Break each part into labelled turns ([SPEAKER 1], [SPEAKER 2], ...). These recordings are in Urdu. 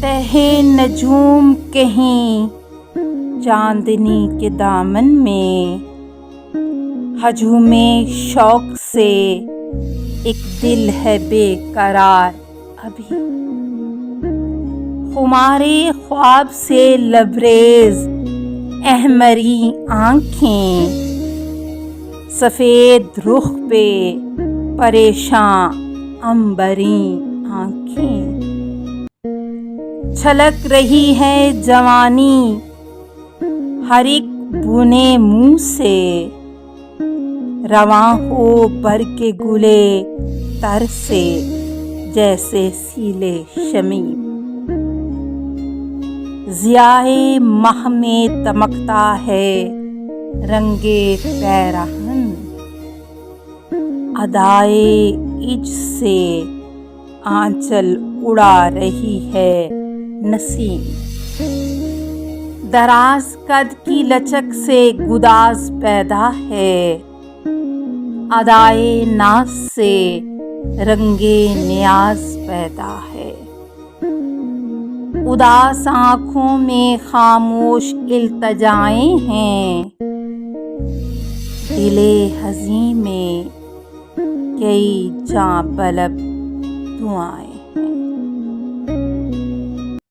[SPEAKER 1] تہے نجوم کہیں چاندنی کے دامن میں، ہجوم شوق سے ایک دل ہے بے قرار ابھی، خمارے خواب سے لبریز احمری آنکھیں، سفید رخ پہ پریشاں عنبری آنکھیں، چھلک رہی ہے جوانی ہر ایک بنے منہ سے، رواں ہو برگ گلے تر سے جیسے سیلے شمیم، ضیائے ماہ میں دمکتا ہے رنگ پیرہن، ادائے عج سے آنچل اڑا رہی ہے نسیم، دراز قد کی لچک سے گداز پیدا ہے، ادائے ناز سے رنگ نیاز پیدا ہے، اداس آنکھوں میں خاموش التجائیں ہیں، دل حزین میں کئی جاں طلب دعائیں ہیں،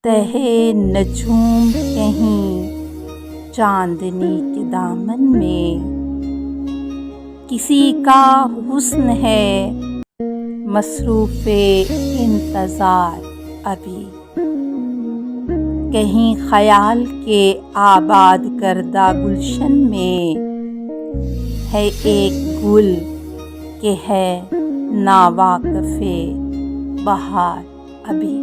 [SPEAKER 1] تہے نجوم کہیں چاندنی کے دامن میں، کسی کا حسن ہے مصروف انتظار ابھی، کہیں خیال کے آباد کردہ گلشن میں ہے ایک گل کہ ہے ناواقف بہار ابھی۔